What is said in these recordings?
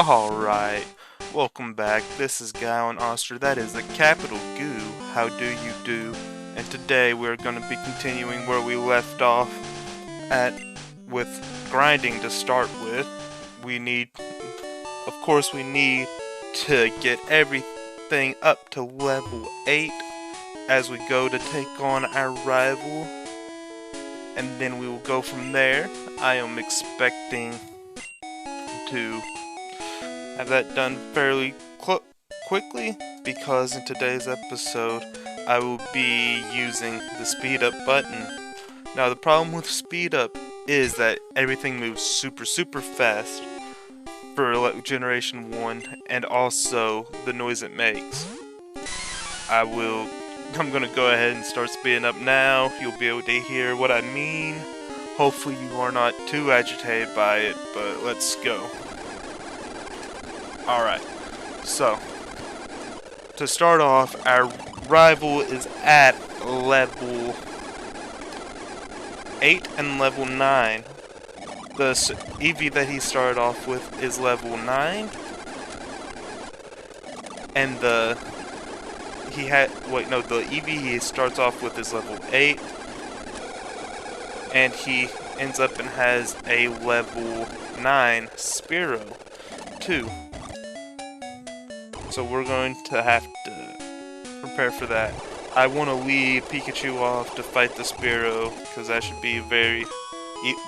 Alright, welcome back. This is Gowan Oster, that is the capital Goo. How do you do? And today we're going to be continuing where we left off with grinding to start with. We need to get everything up to level 8 as we go to take on our rival. And then we will go from there. I am expecting to have that done fairly quickly, because in today's episode I will be using the speed up button. Now the problem with speed up is that everything moves super fast for generation 1, and also the noise it makes. I'm gonna go ahead and start speeding up now. You'll be able to hear what I mean. Hopefully you are not too agitated by it, but let's go. Alright, so to start off, our rival is at level 8 and level 9. The EV that he started off with is level 9, and the EV he starts off with is level 8, and he ends up and has a level 9 Spearow too. So we're going to have to prepare for that. I want to lead Pikachu off to fight the Spearow, because that should be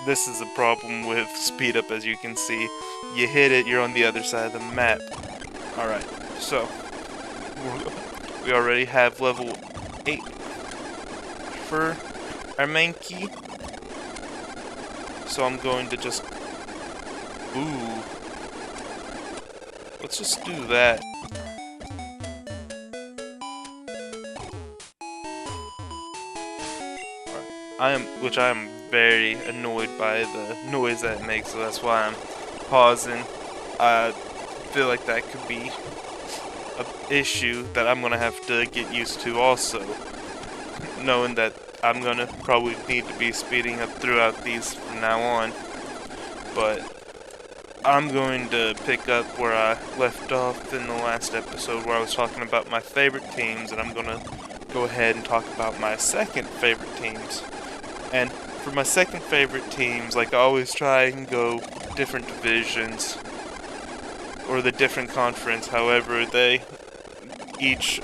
this is a problem with speed up, as you can see. You hit it, you're on the other side of the map. Alright, so we already have level 8 for our main key. So I'm going to just... let's just do that. I am very annoyed by the noise that it makes, so that's why I'm pausing. I feel like that could be an issue that I'm gonna have to get used to also, knowing that I'm gonna probably need to be speeding up throughout these from now on. But I'm going to pick up where I left off in the last episode, where I was talking about my favorite teams, and I'm gonna go ahead and talk about my second favorite teams. And for my second favorite teams, like I always try and go different divisions or the different conference. However, each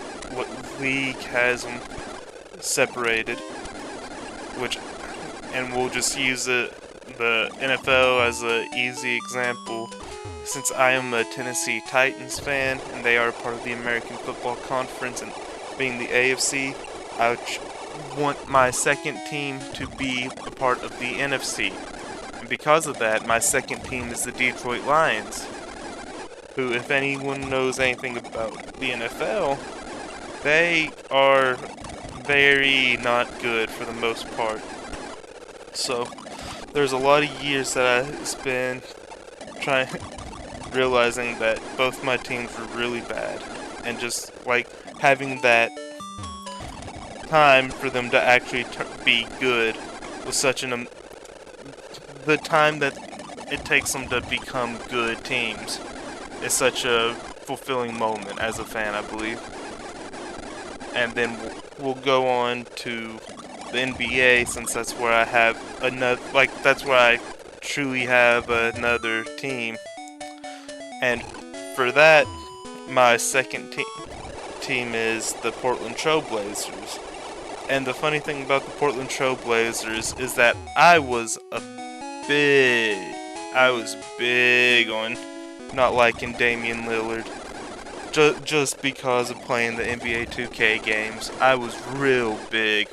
league has them separated, and we'll just use the NFL as an easy example. Since I am a Tennessee Titans fan and they are part of the American Football Conference, and being the AFC, I want my second team to be a part of the NFC. And because of that, my second team is the Detroit Lions, who, if anyone knows anything about the NFL, they are very not good for the most part. So there's a lot of years that I spent realizing that both my teams were really bad, and just like having that time for them to actually be good was the time that it takes them to become good teams is such a fulfilling moment as a fan, I believe. And then we'll go on to the NBA, since that's where I have that's where I truly have another team. And for that, my second team is the Portland Trail Blazers. And the funny thing about the Portland Trail Blazers is that I was big on not liking Damian Lillard. Just because of playing the NBA 2K games, I was real big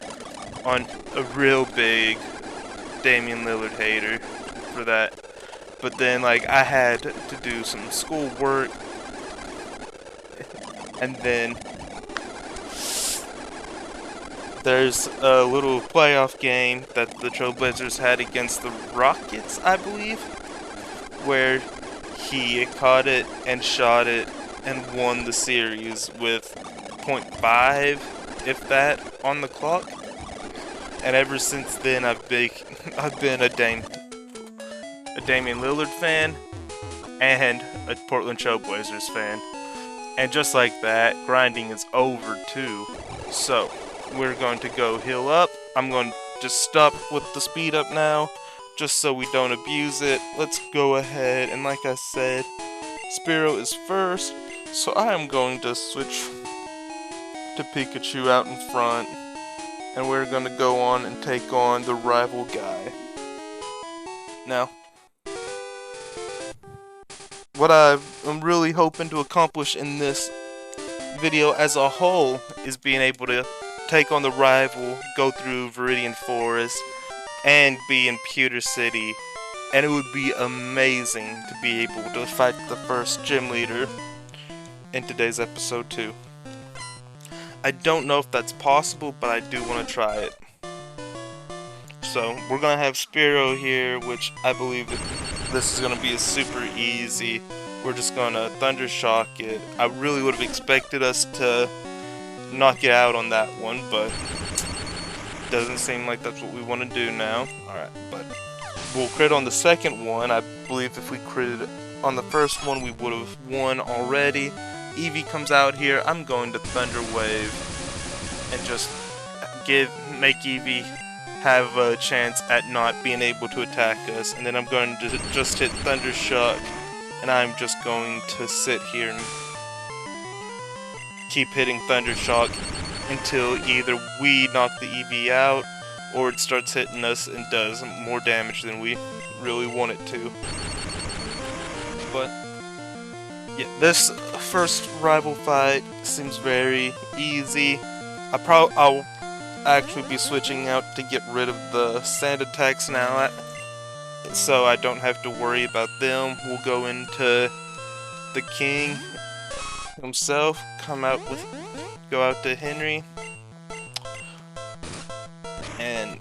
Damian Lillard hater for that. But then I had to do some school work, and then there's a little playoff game that the Trailblazers had against the Rockets, I believe, where he caught it and shot it and won the series with .5, if that, on the clock. And ever since then, I've been a Damian Lillard fan, and a Portland Trailblazers fan. And just like that, grinding is over too. So, we're going to go heal up. I'm going to just stop with the speed up now, just so we don't abuse it. Let's go ahead, and like I said, Spearow is first, so I am going to switch to Pikachu out in front, and we're going to go on and take on the rival guy. Now, what I'm really hoping to accomplish in this video as a whole is being able to take on the rival, go through Viridian Forest, and be in Pewter City, and it would be amazing to be able to fight the first gym leader in today's episode 2. I don't know if that's possible, but I do want to try it. So, we're going to have Spearow here, which I believe this is going to be super easy. We're just going to Thunder Shock it. I really would have expected us to knock it out on that one, but it doesn't seem like that's what we want to do now. Alright, but we'll crit on the second one. I believe if we critted on the first one, we would have won already. Eevee comes out here. I'm going to Thunder Wave and just make Eevee have a chance at not being able to attack us, and then I'm going to just hit Thunder Shock, and I'm just going to sit here and keep hitting Thunder Shock until either we knock the Eevee out or it starts hitting us and does more damage than we really want it to. But yeah, this first rival fight seems very easy. I'll actually be switching out to get rid of the sand attacks now, so I don't have to worry about them. We'll go into the king himself, go out to Henry, and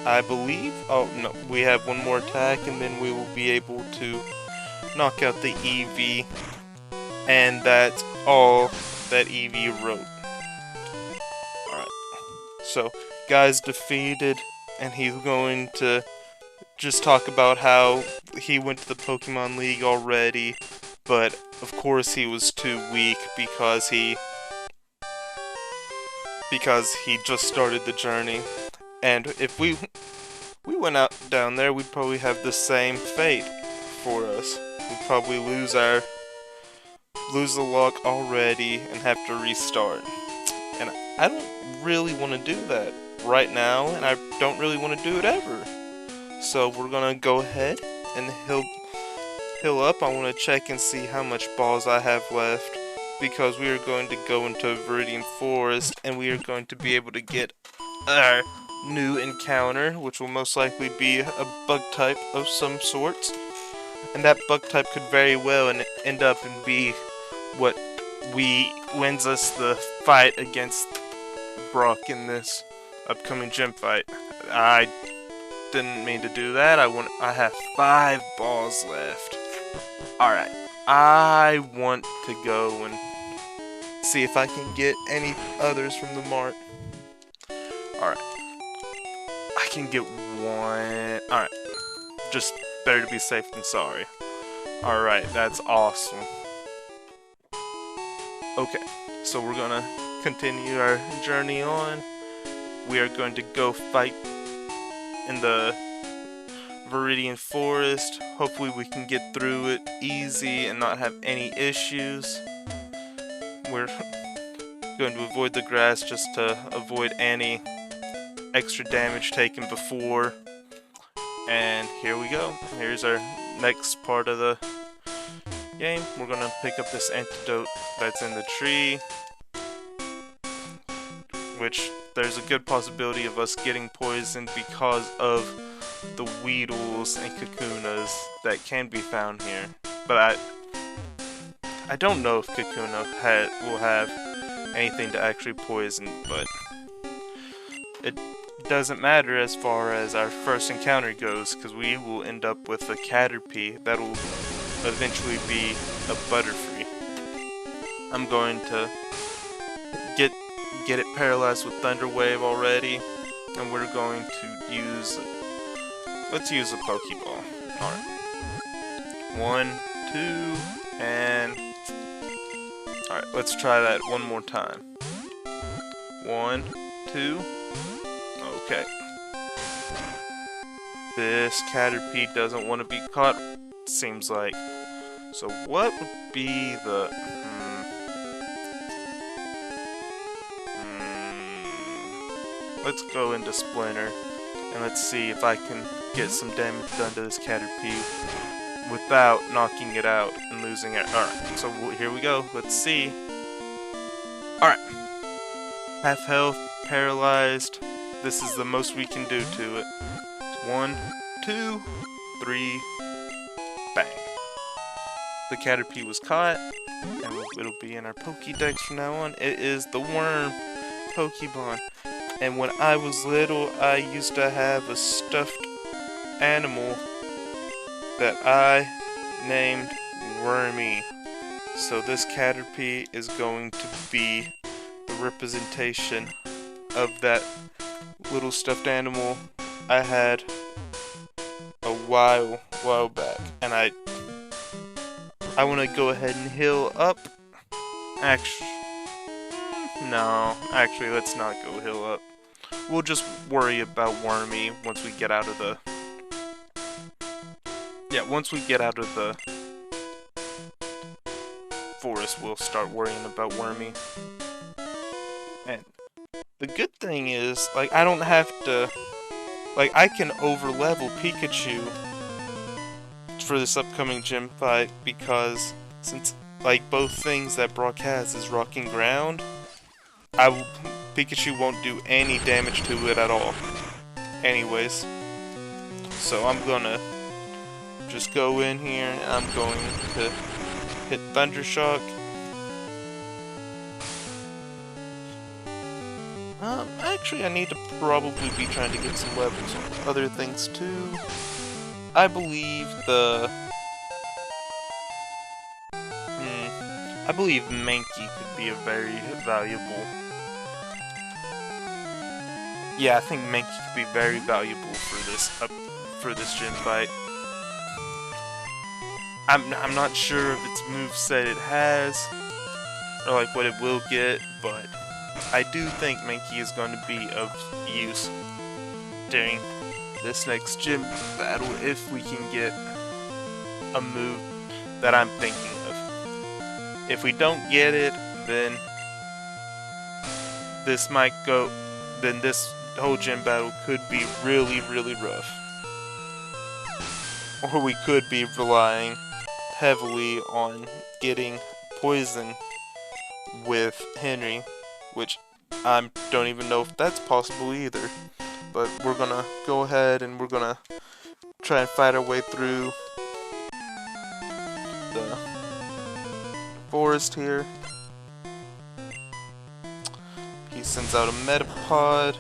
I believe, oh no, we have one more attack and then we will be able to knock out the Eevee, and that's all that Eevee wrote. So, guy's defeated, and he's going to just talk about how he went to the Pokemon League already, but of course he was too weak because he just started the journey. And if we went out down there, we'd probably have the same fate for us. We'd probably lose the luck already and have to restart. And I don't really want to do that right now, and I don't really want to do it ever. So we're gonna go ahead and heal up. I want to check and see how much balls I have left, because we are going to go into Viridian Forest, and we are going to be able to get our new encounter, which will most likely be a bug type of some sorts. And that bug type could very well end up and be what wins us the fight against Brock in this upcoming gym fight. I didn't mean to do that. I have 5 balls left. Alright, I want to go and see if I can get any others from the mart. Alright, I can get one. Alright, just better to be safe than sorry. Alright, that's awesome. Okay, so we're gonna continue our journey on. We are going to go fight in the Viridian Forest. Hopefully we can get through it easy and not have any issues. We're going to avoid the grass just to avoid any extra damage taken before. And here we go. Here's our next part of the game. We're going to pick up this antidote that's in the tree, which there's a good possibility of us getting poisoned because of the Weedles and Kakunas that can be found here. But I don't know if Kakuna will have anything to actually poison, but it doesn't matter as far as our first encounter goes, because we will end up with a Caterpie that will eventually be a Butterfree. I'm going to get it paralyzed with Thunder Wave already, and we're going to use, let's use a Pokeball. Alright. 1, 2, and... Alright, let's try that one more time. 1, 2, okay. This Caterpie doesn't want to be caught, seems like. So what would be the... Let's go into Splinter, and let's see if I can get some damage done to this Caterpie without knocking it out and losing it. Alright, so here we go. Let's see. Alright. Half health, paralyzed. This is the most we can do to it. 1, 2, 3, bang. The Caterpie was caught, and it'll be in our Pokédex from now on. It is the worm Pokemon. And when I was little, I used to have a stuffed animal that I named Wormy. So this Caterpie is going to be the representation of that little stuffed animal I had a while back. And I want to go ahead and heal up. Actually, let's not go heal up. We'll just worry about Wormy once we get out of the... Yeah, once we get out of the forest, we'll start worrying about Wormy. And the good thing is, like, I don't have to... Like, I can overlevel Pikachu for this upcoming gym fight because since, like, both things that Brock has is Rock and Ground, Pikachu won't do any damage to it at all. Anyways, so I'm gonna just go in here and I'm going to hit Thunder Shock. Actually, I need to probably be trying to get some levels on other things too. I believe I believe Mankey could be a very valuable... Yeah, I think Mankey could be very valuable for this gym fight. I'm not sure of its moveset it has, or like what it will get, but I do think Mankey is going to be of use during this next gym battle if we can get a move that I'm thinking of. If we don't get it, then this whole gym battle could be really, really rough. Or we could be relying heavily on getting poison with Henry, which I don't even know if that's possible either. But we're gonna go ahead and we're gonna try and fight our way through the forest here. He sends out a Metapod.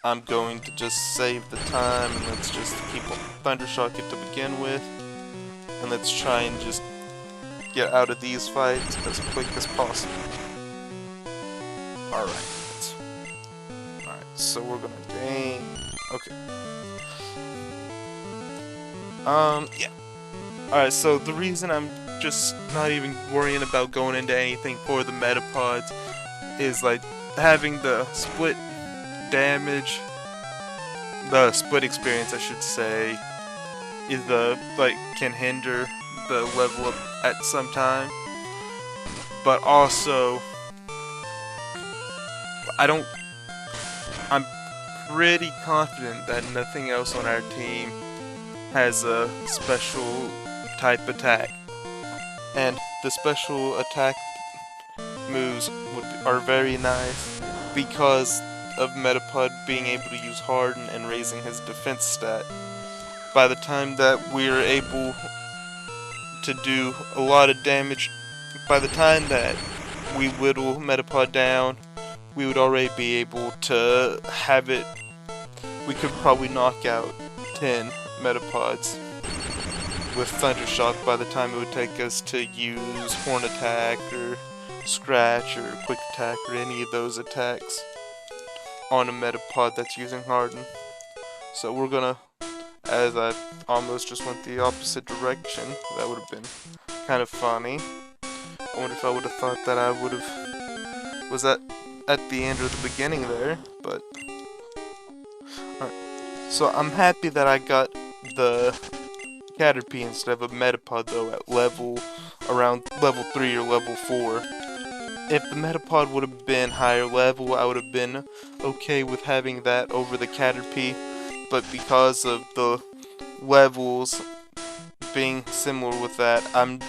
I'm going to just save the time and let's just keep on Thundershock it to begin with. And let's try and just get out of these fights as quick as possible. Alright. Alright, so we're gonna gain... Okay. Yeah. Alright, so the reason I'm just not even worrying about going into anything for the Metapods is like having the split damage, the split experience I should say, is can hinder the level up at some time, but also I'm pretty confident that nothing else on our team has a special type attack, and the special attack moves are very nice because of Metapod being able to use Harden and raising his defense stat. By the time that we're able to do a lot of damage, by the time that we whittle Metapod down, we would already be able to have it. We could probably knock out 10 Metapods with Thundershock by the time it would take us to use Horn Attack or Scratch or Quick Attack or any of those attacks on a Metapod that's using Harden. So we're gonna, as I almost just went the opposite direction. That would have been kind of funny. I wonder if I would have thought that I would have was at the end or the beginning there, but alright. So I'm happy that I got the Caterpie instead of a Metapod though at around level 3 or level 4. If the Metapod would have been higher level, I would have been okay with having that over the Caterpie, but because of the levels being similar with that, I'm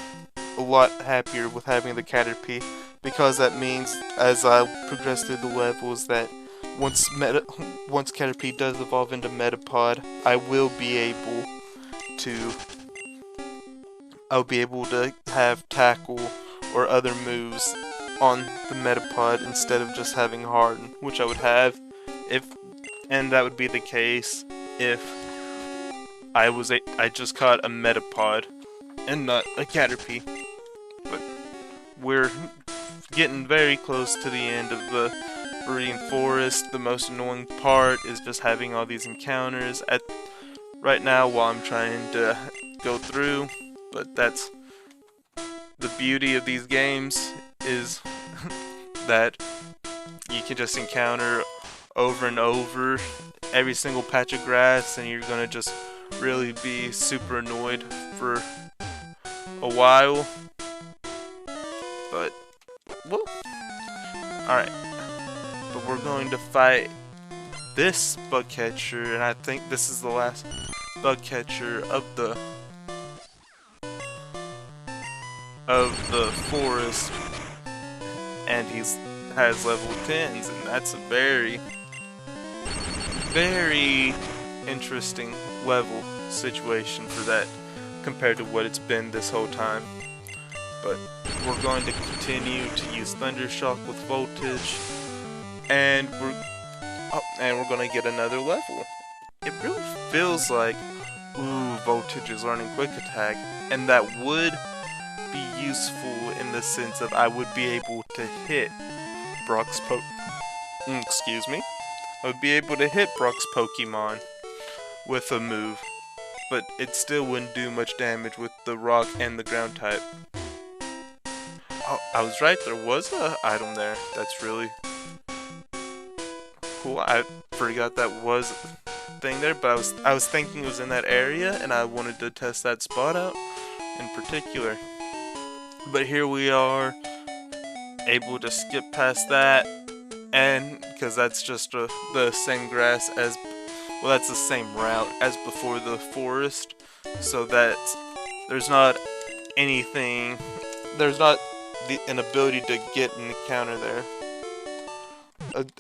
a lot happier with having the Caterpie, because that means as I progress through the levels that once Caterpie does evolve into Metapod, I'll be able to have Tackle or other moves on the Metapod instead of just having Harden, which I would have and that would be the case if I just caught a Metapod and not a Caterpie. But we're getting very close to the end of the Viridian Forest. The most annoying part is just having all these encounters right now while I'm trying to go through, but that's the beauty of these games, is that you can just encounter over and over every single patch of grass, and you're gonna just really be super annoyed for a while. But well, alright, but we're going to fight this bug catcher, and I think this is the last bug catcher of the forest, and has level 10s, and that's a very, very interesting level situation for that compared to what it's been this whole time. But we're going to continue to use Thundershock with voltage, and we're going to get another level. It really feels like, ooh, voltage is learning quick attack, and that would be useful in the sense of I would be able to hit Brock's excuse me. I would be able to hit Brock's Pokemon with a move, but it still wouldn't do much damage with the rock and the ground type. Oh, I was right, there was an item there. That's really cool. I forgot that was a thing there, but I was thinking it was in that area, and I wanted to test that spot out in particular. But here we are, able to skip past that, and because that's just the same grass as, well, that's the same route as before the forest, so that there's not an ability to get an encounter there.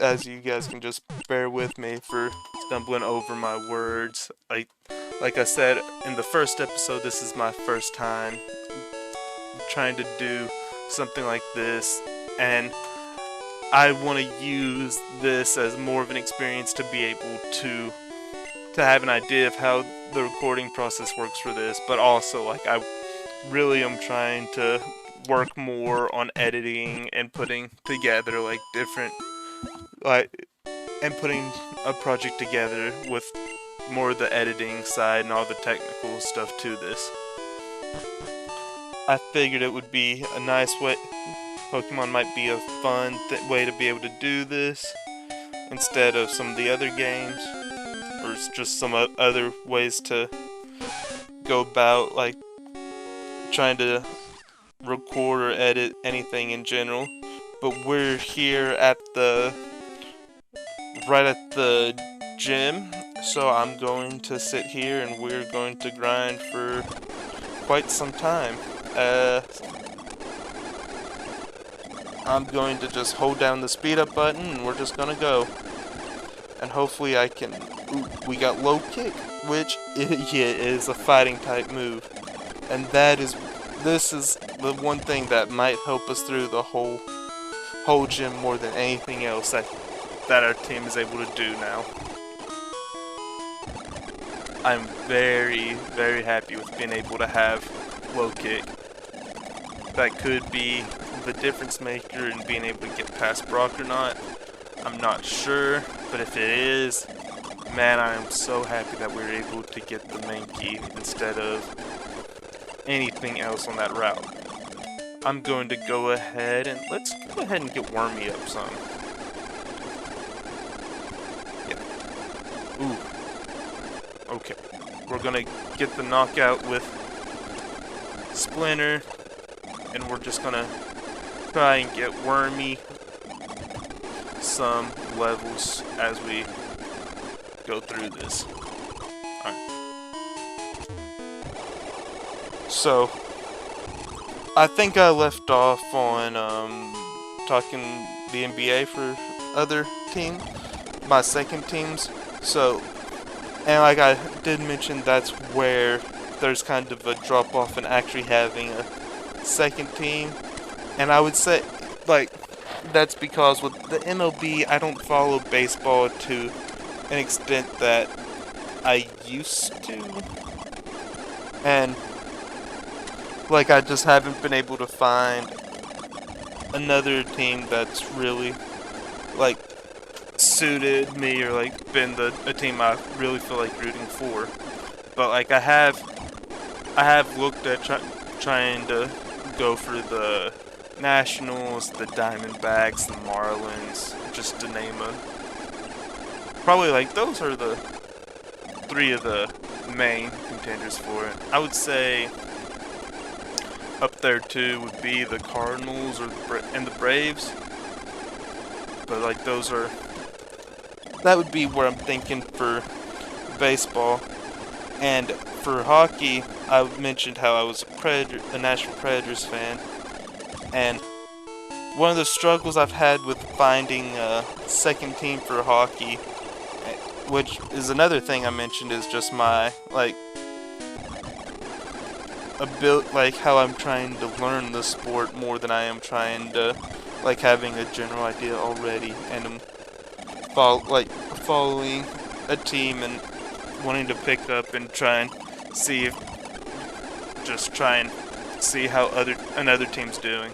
As you guys can just bear with me for stumbling over my words. Like I said in the first episode, this is my first time trying to do something like this, and I want to use this as more of an experience to be able to have an idea of how the recording process works for this, but also like I really am trying to work more on editing and putting together like different and putting a project together with more of the editing side and all the technical stuff to this. I figured it would be a nice way, Pokemon might be a fun way to be able to do this instead of some of the other games, or just some other ways to go about like trying to record or edit anything in general. But we're here at right at the gym, so I'm going to sit here and we're going to grind for quite some time. I'm going to just hold down the speed up button and we're just gonna go. And hopefully I can... Ooh, we got low kick, which is a fighting type move. And this is the one thing that might help us through the whole gym more than anything else that our team is able to do now. I'm very, very happy with being able to have low kick. That could be the difference maker in being able to get past Brock or not. I'm not sure, but if it is, man, I am so happy that we were able to get the main key instead of anything else on that route. I'm going to go ahead and let's go ahead and get Wormy up some. Yeah. Ooh. Okay. We're gonna get the knockout with Splinter, and we're just gonna try and get Wormy some levels as we go through this. Alright. So, I think I left off on talking the NBA for other team, my second teams. So, and like I did mention, that's where there's kind of a drop off in actually having a second team. And I would say, like, that's because with the MLB, I don't follow baseball to an extent that I used to. And, like, I just haven't been able to find another team that's really, like, suited me or, like, been a team I really feel like rooting for. But, like, I have looked at trying to go for the Nationals, the Diamondbacks, the Marlins, just to name a... Probably, like, those are the 3 of the main contenders for it. I would say up there, too, would be the Cardinals or and the Braves. But, like, those are... That would be where I'm thinking for baseball. And for hockey, I mentioned how I was a Nashville Predators fan. And one of the struggles I've had with finding a second team for hockey, which is another thing I mentioned, is just my, like, like how I'm trying to learn the sport more than I am trying to, like, having a general idea already, and I'm following a team and wanting to pick up and try and see how another team's doing.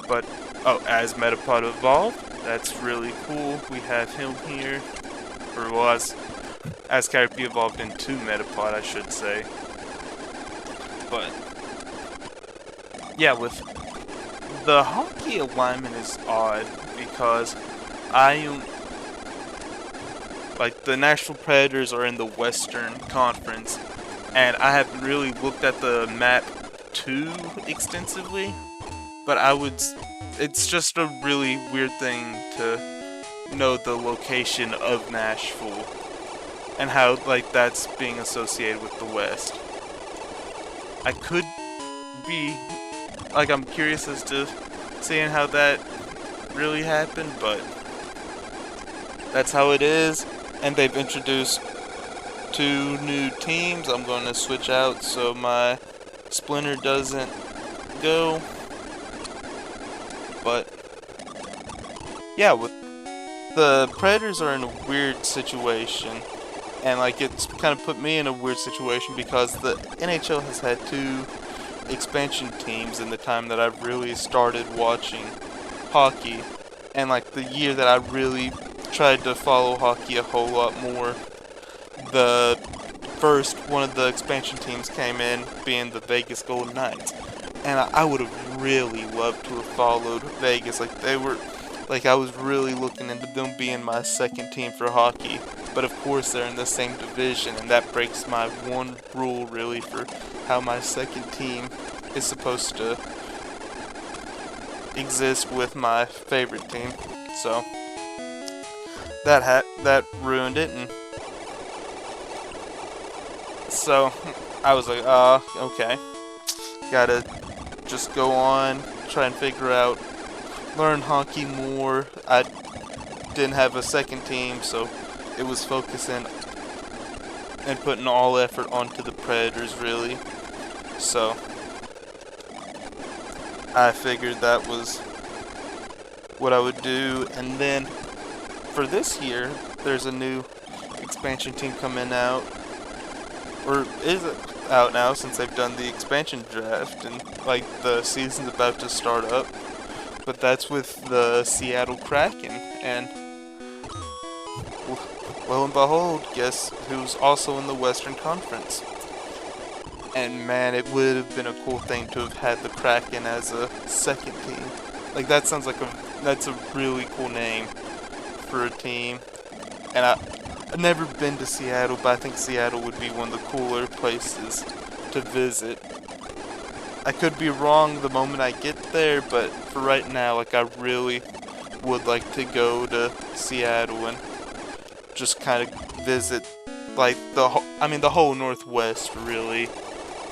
But oh, as Metapod evolved, that's really cool. We have him here, or was as Caterpie evolved into Metapod, I should say. But yeah, with the hockey alignment is odd because like, the Nashville Predators are in the Western Conference, and I haven't really looked at the map too extensively, but it's just a really weird thing to know the location of Nashville, and how, like, that's being associated with the West. I could be, like, I'm curious as to seeing how that really happened, but that's how it is. And they've introduced 2 new teams. I'm going to switch out so my Splinter doesn't go. But yeah, with the Predators are in a weird situation, and, like, it's kind of put me in a weird situation because the NHL has had 2 expansion teams in the time that I've really started watching hockey, and, like, the year that I really tried to follow hockey a whole lot more, the first one of the expansion teams came in being the Vegas Golden Knights, and I would have really loved to have followed Vegas. Like, they were, like, I was really looking into them being my second team for hockey, but of course they're in the same division, and that breaks my one rule really for how my second team is supposed to exist with my favorite team. So that ruined it, and so I was like, okay, gotta just go on, try and figure out, learn hockey more. I didn't have a second team, so it was focusing and putting all effort onto the Predators, really. So I figured that was what I would do, and then for this year, there's a new expansion team coming out, or is it out now since they've done the expansion draft, and, like, the season's about to start up, but that's with the Seattle Kraken, and lo and behold, guess who's also in the Western Conference? And man, it would have been a cool thing to have had the Kraken as a second team. Like, that sounds like that's a really cool name for a team. And I've never been to Seattle, but I think Seattle would be one of the cooler places to visit. I could be wrong the moment I get there, but for right now, like, I really would like to go to Seattle and just kind of visit, like, the whole Northwest, really,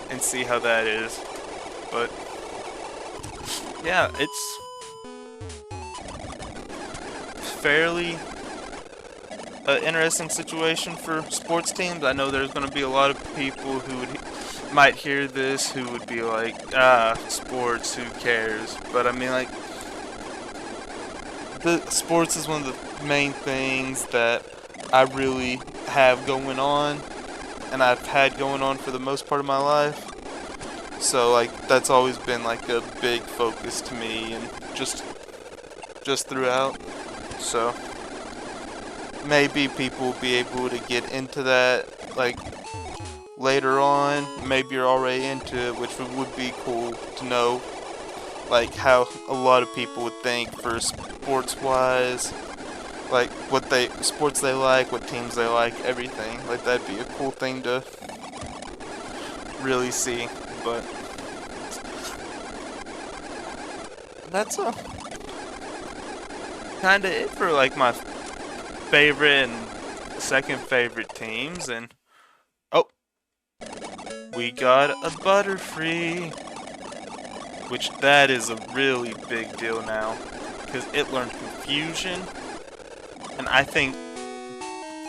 and see how that is. But yeah, it's fairly interesting situation for sports teams. I know there's going to be a lot of people who might hear this who would be like, sports, who cares? But I mean, like, the sports is one of the main things that I really have going on, and I've had going on for the most part of my life. So, like, that's always been like a big focus to me, and just throughout. So maybe people will be able to get into that, like, later on. Maybe you're already into it, which would be cool to know, like, how a lot of people would think for sports-wise, like, what sports they like, what teams they like, everything. Like, that'd be a cool thing to really see. But that's kind of it for, like, my favorite and second favorite teams. And oh, we got a Butterfree, which that is a really big deal now, because it learned Confusion, and I think,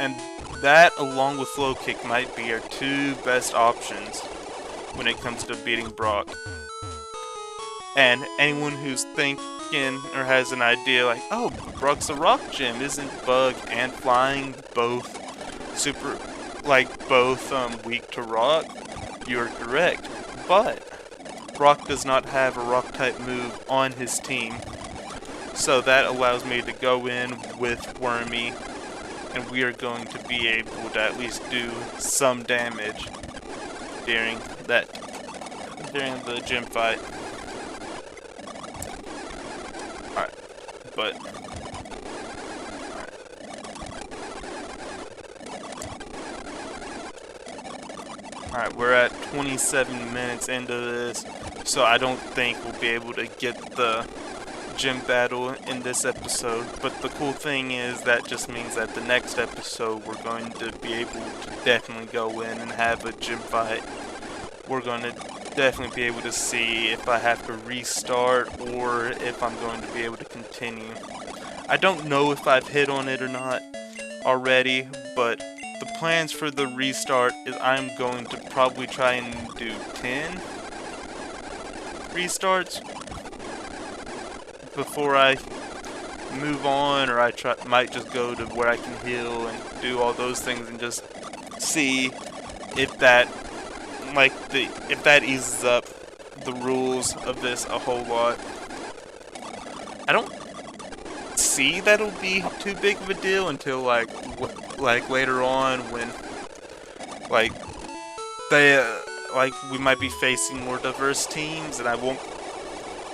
and that along with Low Kick might be our two best options when it comes to beating Brock. And anyone who's thinking or has an idea like, oh, Brock's a rock gym, isn't Bug and Flying both weak to rock? You're correct, but Brock does not have a rock type move on his team, so that allows me to go in with Wormy, and we are going to be able to at least do some damage during the gym fight. Alright, but alright, we're at 27 minutes into this, so I don't think we'll be able to get the gym battle in this episode. But the cool thing is that just means that the next episode we're going to be able to definitely go in and have a gym fight. We're going to definitely be able to see if I have to restart or if I'm going to be able to continue. I don't know if I've hit on it or not already, but the plans for the restart is I'm going to probably try and do 10 restarts before I move on, or I might just go to where I can heal and do all those things and just see if that eases up the rules of this a whole lot. I don't see that it'll be too big of a deal until like later on when we might be facing more diverse teams, and I won't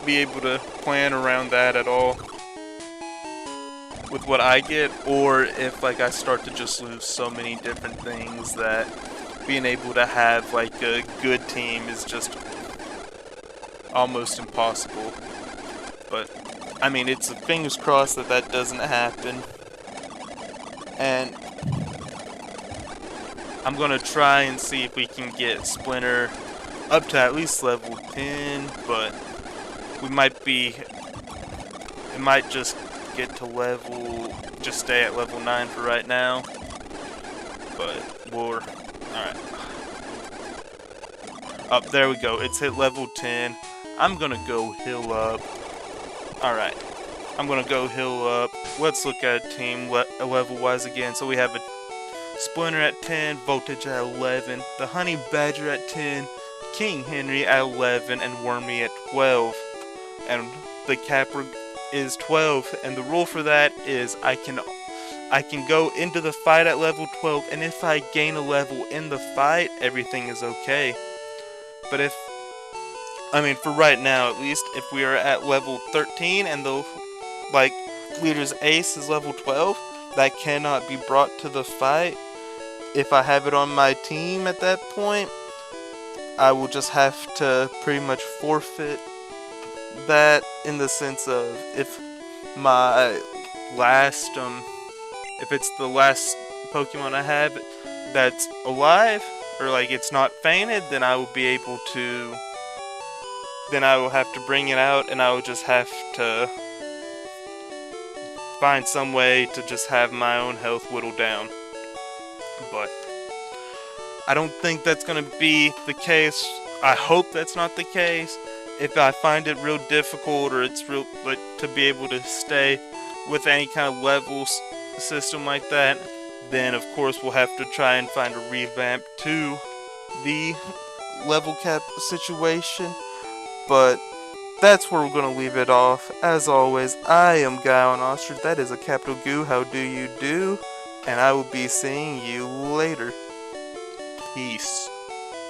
be able to plan around that at all with what I get, or if I start to just lose so many different things that being able to have a good team is just almost impossible. But I mean, it's fingers crossed that doesn't happen, and I'm gonna try and see if we can get Splinter up to at least level 10, but it might just get to just stay at level 9 for right now. But alright. Up, there we go. It's hit level 10. I'm gonna go heal up. Alright. I'm gonna go heal up. Let's look at a team level-wise again. So we have a Splinter at 10, Voltage at 11, the Honey Badger at 10, King Henry at 11, and Wormy at 12. And the capper is 12, and the rule for that is I I can go into the fight at level 12, and if I gain a level in the fight, everything is okay. But for right now at least, if we are at level 13 and the leader's ace is level 12, that cannot be brought to the fight. If I have it on my team at that point, I will just have to pretty much forfeit that, in the sense of if my last if it's the last Pokemon I have that's alive, or it's not fainted, then I will be able to, then I will have to bring it out, and I will just have to find some way to just have my own health whittled down. But I don't think that's gonna be the case. I hope that's not the case. If I find it real difficult, or it's real to be able to stay with any kind of levels system like that, then of course we'll have to try and find a revamp to the level cap situation. But that's where we're going to leave it off. As always, I am Guy on Ostrich. That is a capital Goo. How do you do? And I will be seeing you later. Peace.